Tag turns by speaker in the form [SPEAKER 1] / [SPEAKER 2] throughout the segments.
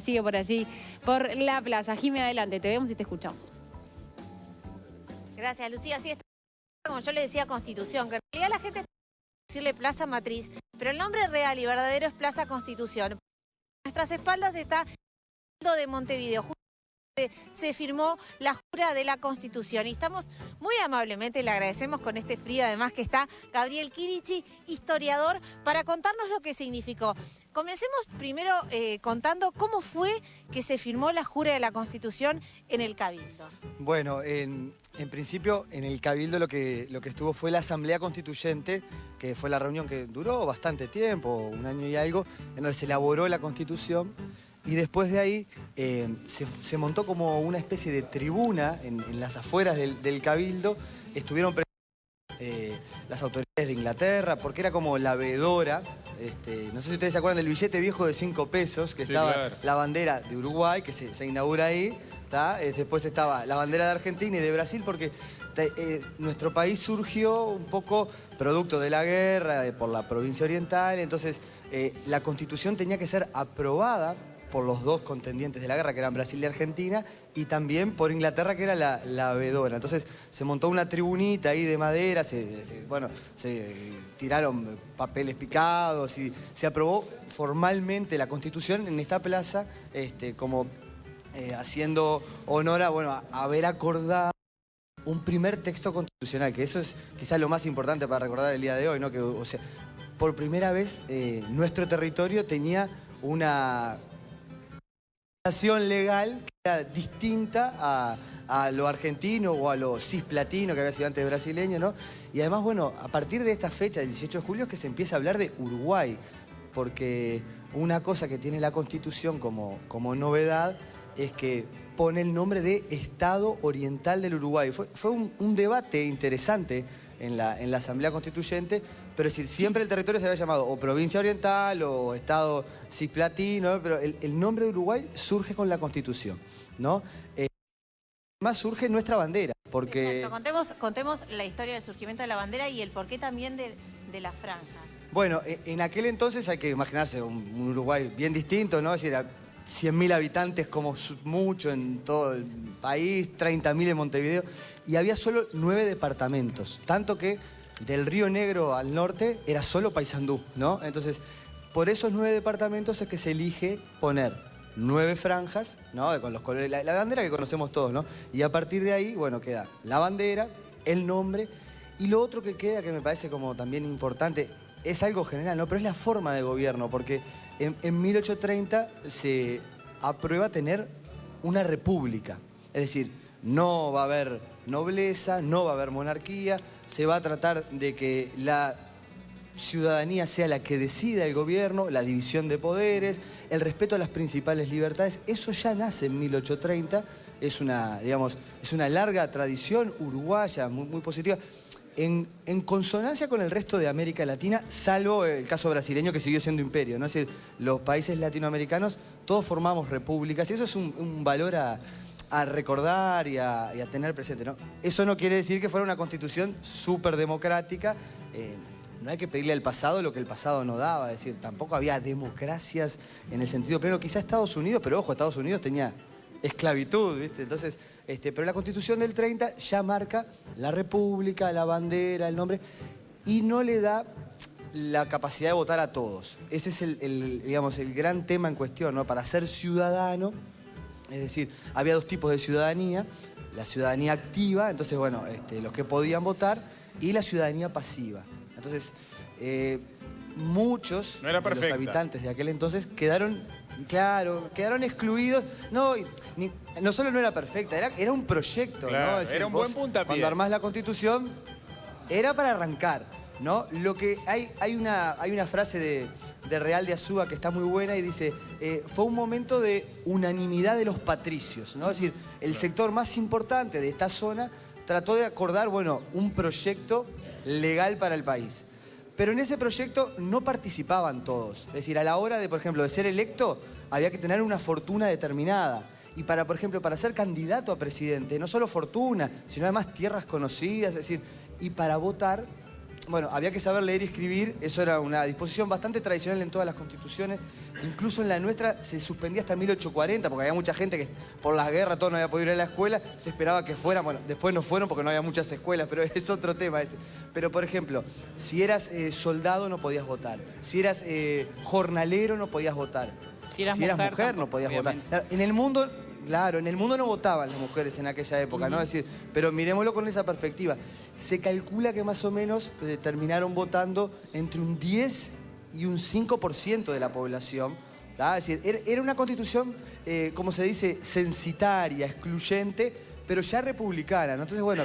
[SPEAKER 1] Sigue por allí, por la plaza. Jimé, adelante, te vemos y te escuchamos.
[SPEAKER 2] Gracias, Lucía. Sí, está, como yo le decía, Constitución, que en realidad la gente está decirle Plaza Matriz, pero el nombre real y verdadero es Plaza Constitución. A nuestras espaldas está el de Montevideo. Se firmó la jura de la Constitución y estamos muy amablemente, le agradecemos con este frío además que está Gabriel Quirichi, historiador, para contarnos lo que significó. Comencemos primero contando cómo fue que se firmó la jura de la Constitución en el Cabildo.
[SPEAKER 3] Bueno, en principio en el Cabildo lo que estuvo fue la Asamblea Constituyente, que fue la reunión que duró bastante tiempo, un año y algo, en donde se elaboró la Constitución. Y después de ahí se montó como una especie de tribuna en las afueras del Cabildo. Estuvieron presentes las autoridades de Inglaterra, porque era como la veedora. No sé si ustedes se acuerdan del billete viejo de 5 pesos, que sí, estaba claro, la bandera de Uruguay, que se inaugura ahí. Después estaba la bandera de Argentina y de Brasil, porque nuestro país surgió un poco producto de la guerra por la provincia oriental. Entonces la Constitución tenía que ser aprobada por los dos contendientes de la guerra, que eran Brasil y Argentina, y también por Inglaterra, que era la veedora. Entonces se montó una tribunita ahí de madera, se tiraron papeles picados y se aprobó formalmente la Constitución en esta plaza, como haciendo honor a, bueno, a haber acordado un primer texto constitucional, que eso es quizás lo más importante para recordar el día de hoy, ¿no? Que, o sea, por primera vez nuestro territorio tenía una legal que era distinta a lo argentino o a lo cisplatino que había sido antes brasileño, ¿no? Y además, bueno, a partir de esta fecha, el 18 de julio, es que se empieza a hablar de Uruguay, porque una cosa que tiene la Constitución como novedad es que pone el nombre de Estado Oriental del Uruguay. Fue un debate interesante en la Asamblea Constituyente, pero es decir, siempre el territorio se había llamado o Provincia Oriental o Estado Cisplatino, ¿no? Pero el nombre de Uruguay surge con la Constitución, ¿no? Además surge nuestra bandera, porque...
[SPEAKER 2] Exacto. Contemos la historia del surgimiento de la bandera y el porqué también de la franja.
[SPEAKER 3] Bueno, en aquel entonces hay que imaginarse un Uruguay bien distinto, ¿no? Es decir, 100.000 habitantes como mucho en todo el país, 30.000 en Montevideo, y había solo 9 departamentos, tanto que del Río Negro al norte era solo Paysandú, ¿no? Entonces, por esos 9 departamentos es que se elige poner 9 franjas, ¿no? Con los colores, la bandera que conocemos todos, ¿no? Y a partir de ahí, bueno, queda la bandera, el nombre, y lo otro que queda, que me parece como también importante, es algo general, ¿no? Pero es la forma de gobierno, porque en 1830 se aprueba tener una república. Es decir, no va a haber nobleza, no va a haber monarquía, se va a tratar de que la ciudadanía sea la que decida el gobierno, la división de poderes, el respeto a las principales libertades. Eso ya nace en 1830, es una, digamos, es una larga tradición uruguaya, muy positiva. En consonancia con el resto de América Latina, salvo el caso brasileño que siguió siendo imperio, ¿no? Es decir, los países latinoamericanos, todos formamos repúblicas y eso es un valor a recordar y a tener presente, ¿no? Eso no quiere decir que fuera una constitución súper democrática. No hay que pedirle al pasado lo que el pasado no daba, es decir, tampoco había democracias en el sentido pleno. Quizá Estados Unidos, pero ojo, Estados Unidos tenía esclavitud, ¿viste? Entonces, pero la Constitución del 30 ya marca la república, la bandera, el nombre, y no le da la capacidad de votar a todos. Ese es digamos, el gran tema en cuestión, ¿no? Para ser ciudadano, es decir, había dos tipos de ciudadanía: la ciudadanía activa, entonces, bueno, los que podían votar, y la ciudadanía pasiva. Entonces, muchos de los habitantes de aquel entonces quedaron excluidos. No solo no era perfecta, era un proyecto, claro, ¿no? Es decir,
[SPEAKER 4] era un buen puntapié.
[SPEAKER 3] Cuando armás la Constitución, era para arrancar, ¿no? Lo que hay una frase de Real de Azúa que está muy buena y dice, fue un momento de unanimidad de los patricios, ¿no? Es decir, el sector más importante de esta zona trató de acordar, bueno, un proyecto legal para el país. Pero en ese proyecto no participaban todos. Es decir, a la hora de, por ejemplo, de ser electo, había que tener una fortuna determinada. Y por ejemplo, para ser candidato a presidente, no solo fortuna, sino además tierras conocidas, es decir, y para votar bueno, había que saber leer y escribir, eso era una disposición bastante tradicional en todas las constituciones, incluso en la nuestra se suspendía hasta 1840, porque había mucha gente que por las guerras todo no había podido ir a la escuela, se esperaba que fueran, bueno, después no fueron porque no había muchas escuelas, pero es otro tema ese. Pero, por ejemplo, si eras soldado no podías votar, si eras jornalero no podías votar,
[SPEAKER 4] Si eras
[SPEAKER 3] mujer no podías votar. Claro, en el mundo... Claro, en el mundo no votaban las mujeres en aquella época, ¿no? Es decir, pero miremoslo con esa perspectiva. Se calcula que más o menos terminaron votando entre un 10 y un 5% de la población. ¿Tá? Es decir, era una constitución, como se dice, censitaria, excluyente, pero ya republicana, ¿no? Entonces, bueno,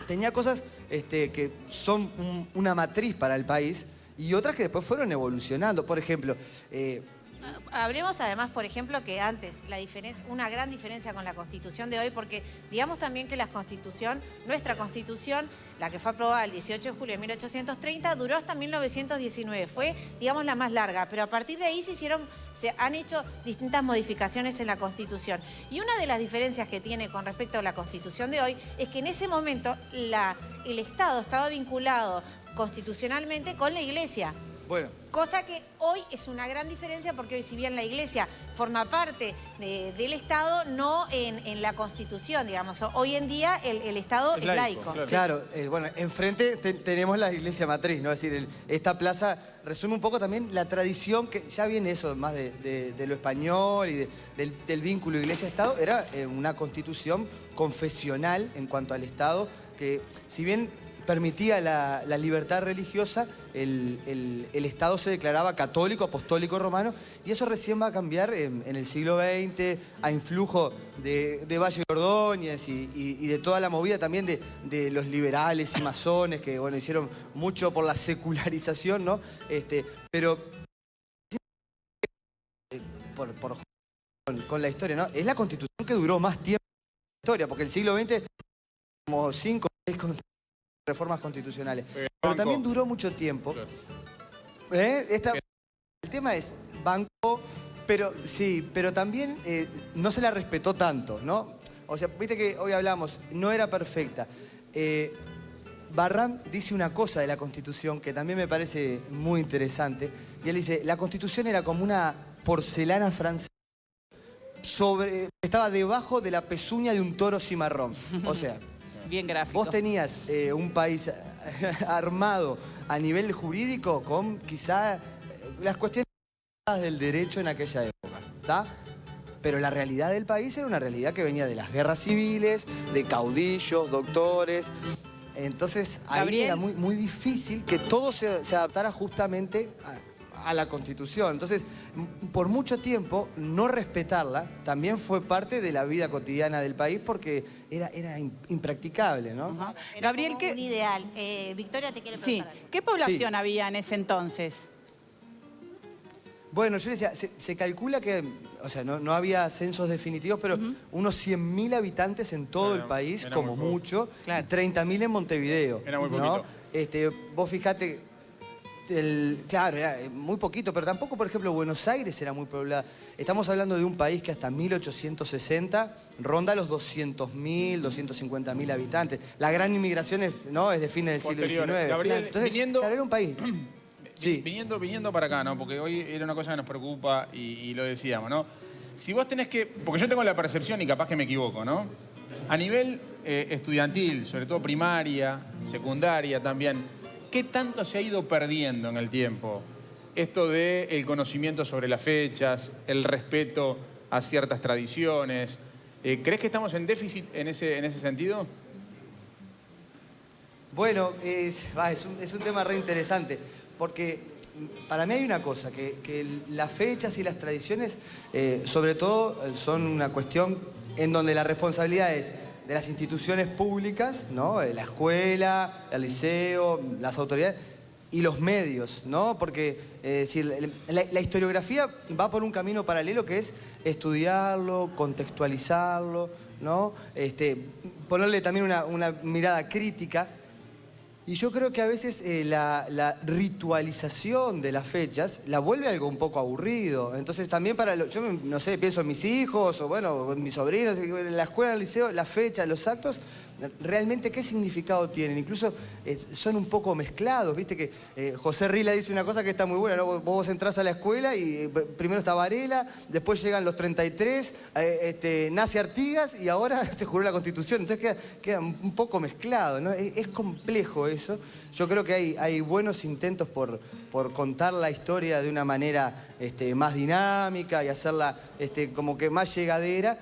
[SPEAKER 3] tenía cosas que son una matriz para el país y otras que después fueron evolucionando. Por ejemplo...
[SPEAKER 2] Hablemos además, por ejemplo, que antes una gran diferencia con la Constitución de hoy, porque digamos también que nuestra Constitución, la que fue aprobada el 18 de julio de 1830, duró hasta 1919, fue, digamos, la más larga, pero a partir de ahí se han hecho distintas modificaciones en la Constitución. Y una de las diferencias que tiene con respecto a la Constitución de hoy es que en ese momento el Estado estaba vinculado constitucionalmente con la Iglesia.
[SPEAKER 3] Bueno.
[SPEAKER 2] Cosa que hoy es una gran diferencia porque hoy, si bien la Iglesia forma parte del Estado, no en la Constitución, digamos. Hoy en día el Estado es laico.
[SPEAKER 3] Claro, bueno, enfrente tenemos la Iglesia Matriz, ¿no? Es decir, esta plaza resume un poco también la tradición, que ya viene eso más de lo español y del vínculo Iglesia-Estado, era una constitución confesional en cuanto al Estado, que si bien permitía la libertad religiosa, el Estado se declaraba católico, apostólico, romano, y eso recién va a cambiar en el siglo XX, a influjo de Valle de Ordóñez y de toda la movida también de los liberales y masones, que bueno, hicieron mucho por la secularización, ¿no? Pero con la historia, ¿no? Es la constitución que duró más tiempo en la historia, porque el siglo XX como 5 o 6 reformas constitucionales. Pero también duró mucho tiempo. El tema es, banco, pero sí, pero también no se la respetó tanto, ¿no? O sea, viste que hoy hablamos, no era perfecta. Barran dice una cosa de la Constitución que también me parece muy interesante. Y él dice, la Constitución era como una porcelana francesa estaba debajo de la pezuña de un toro cimarrón. O sea...
[SPEAKER 4] Bien gráfico.
[SPEAKER 3] Vos tenías un país armado a nivel jurídico con quizá las cuestiones del derecho en aquella época, ¿tá? Pero la realidad del país era una realidad que venía de las guerras civiles, de caudillos, doctores. Entonces ahí
[SPEAKER 4] Gabriel,
[SPEAKER 3] era muy difícil que todo se adaptara justamente a la Constitución. Entonces, por mucho tiempo, no respetarla también fue parte de la vida cotidiana del país porque era impracticable, ¿no?
[SPEAKER 4] Gabriel,
[SPEAKER 2] un ideal. Victoria te quiere preguntar.
[SPEAKER 4] Sí. ¿Qué población había en ese entonces?
[SPEAKER 3] Bueno, yo le decía, se calcula que, o sea, no había censos definitivos, pero unos 100.000 habitantes en todo el país, como mucho,
[SPEAKER 4] Claro.
[SPEAKER 3] y 30.000 en Montevideo.
[SPEAKER 5] Era muy
[SPEAKER 3] ¿no?
[SPEAKER 5] poquito.
[SPEAKER 3] Vos fijate... Claro, era muy poquito, pero tampoco, por ejemplo, Buenos Aires era muy poblada. Estamos hablando de un país que hasta 1860 ronda los 200.000, 250.000 habitantes. La gran inmigración es de fines del siglo XIX.
[SPEAKER 5] Gabriel,
[SPEAKER 3] Entonces,
[SPEAKER 5] viniendo...
[SPEAKER 3] claro, era un país. Sí.
[SPEAKER 5] Viniendo para acá, ¿no? Porque hoy era una cosa que nos preocupa y lo decíamos, ¿no? Si vos tenés que... Porque yo tengo la percepción y capaz que me equivoco, ¿no? A nivel estudiantil, sobre todo primaria, secundaria también... ¿Qué tanto se ha ido perdiendo en el tiempo? Esto del conocimiento sobre las fechas, el respeto a ciertas tradiciones. ¿Crees que estamos en déficit en ese sentido?
[SPEAKER 3] Bueno, es un tema re interesante, porque para mí hay una cosa, que las fechas y las tradiciones, sobre todo, son una cuestión en donde la responsabilidad es de las instituciones públicas, ¿no? La escuela, el liceo, las autoridades y los medios, ¿no? Porque la historiografía va por un camino paralelo que es estudiarlo, contextualizarlo, ¿no? Ponerle también una mirada crítica. Y yo creo que a veces la ritualización de las fechas la vuelve algo un poco aburrido. Entonces también yo no sé, pienso en mis hijos o bueno, en mis sobrinos, en la escuela, en el liceo, las fechas, los actos realmente qué significado tienen. Incluso son un poco mezclados, viste que José Rila dice una cosa que está muy buena, ¿no? Vos entrás a la escuela y primero está Varela, después llegan los 33, nace Artigas y ahora se juró la Constitución. Entonces queda un poco mezclado, ¿no? Es complejo eso. Yo creo que hay buenos intentos por contar la historia de una manera más dinámica y hacerla como que más llegadera.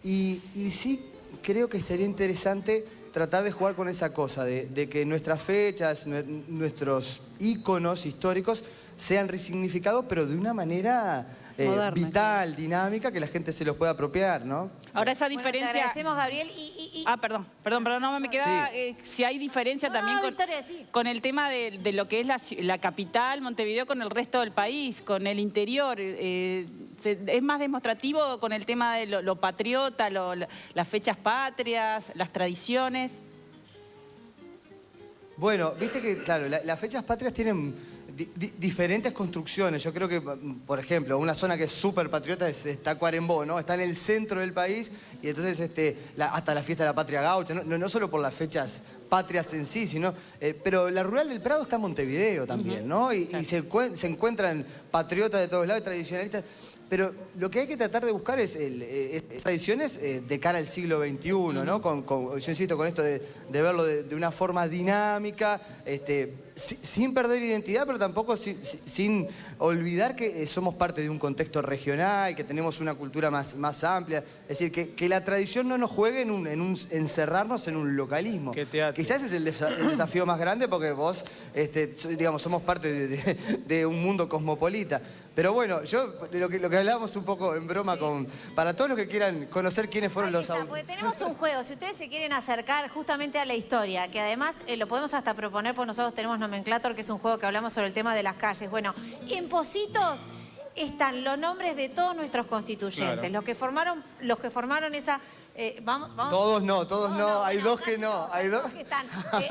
[SPEAKER 3] Y sí creo que sería interesante tratar de jugar con esa cosa, de que nuestras fechas, nuestros íconos históricos sean resignificados, pero de una manera
[SPEAKER 1] Moderna,
[SPEAKER 3] vital, dinámica, que la gente se los pueda apropiar, ¿no?
[SPEAKER 4] Ahora esa
[SPEAKER 2] Bueno,
[SPEAKER 4] diferencia...
[SPEAKER 2] te agradecemos, Gabriel.
[SPEAKER 4] Perdón, no me queda si hay diferencia también
[SPEAKER 2] Victoria, sí.
[SPEAKER 4] con el tema de lo que es la capital, Montevideo, con el resto del país, con el interior. ¿Es más demostrativo con el tema de lo patriota, las fechas patrias, las tradiciones?
[SPEAKER 3] Bueno, viste que, claro, las fechas patrias tienen diferentes construcciones. Yo creo que, por ejemplo, una zona que es súper patriota es Tacuarembó, ¿no? Está en el centro del país y entonces hasta la fiesta de la patria gaucha, no solo por las fechas patrias en sí, sino... pero la rural del Prado está en Montevideo también, ¿no? Y se encuentran patriotas de todos lados, tradicionalistas. Pero lo que hay que tratar de buscar es tradiciones de cara al siglo XXI, ¿no? Yo insisto con esto de verlo de una forma dinámica, sin perder identidad, pero tampoco sin olvidar que somos parte de un contexto regional, que tenemos una cultura más amplia. Es decir, que la tradición no nos juegue en encerrarnos en un localismo. Quizás es el desafío más grande porque vos, digamos, somos parte de un mundo cosmopolita. Pero bueno, lo que hablábamos un poco en broma para todos los que quieran conocer quiénes fueron los autores.
[SPEAKER 2] Porque tenemos un juego, si ustedes se quieren acercar justamente a la historia, que además lo podemos hasta proponer, porque nosotros tenemos Nomenclator, que es un juego que hablamos sobre el tema de las calles. Bueno, en Pocitos están los nombres de todos nuestros constituyentes,
[SPEAKER 5] claro.
[SPEAKER 2] los que formaron esa... vamos.
[SPEAKER 3] Todos no, hay dos que no. Hay dos
[SPEAKER 2] que están.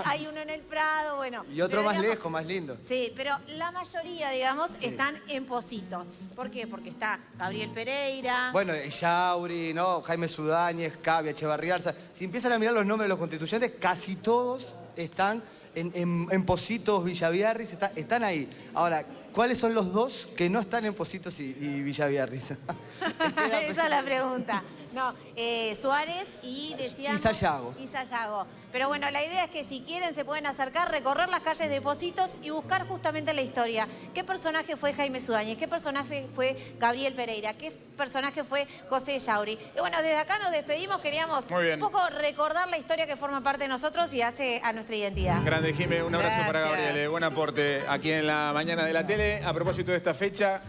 [SPEAKER 2] Hay uno en el Prado, bueno.
[SPEAKER 3] Y otro más
[SPEAKER 2] digamos,
[SPEAKER 3] lejos, más lindo.
[SPEAKER 2] Sí, pero la mayoría, digamos, están en Pocitos. ¿Por qué? Porque está Gabriel Pereira.
[SPEAKER 3] Bueno, Yauri, ¿no? Jaime Sudáñez, Cavia, Echevarría Arza. Si empiezan a mirar los nombres de los constituyentes, casi todos están en Pocitos, Villaviarris, están ahí. Ahora, ¿cuáles son los dos que no están en Pocitos y Villaviarris?
[SPEAKER 2] Esa es la pregunta. No, Suárez y decíamos...
[SPEAKER 3] Y Sayago.
[SPEAKER 2] Y Sayago. Pero bueno, la idea es que si quieren se pueden acercar, recorrer las calles de Pocitos y buscar justamente la historia. ¿Qué personaje fue Jaime Sudáñez? ¿Qué personaje fue Gabriel Pereira? ¿Qué personaje fue José Yauri? Y bueno, desde acá nos despedimos, queríamos un poco recordar la historia que forma parte de nosotros y hace a nuestra identidad.
[SPEAKER 5] Grande, Jimé, un abrazo para
[SPEAKER 4] Gracias.
[SPEAKER 5] Gabriel. Buen aporte aquí en la mañana de la tele. A propósito de esta fecha...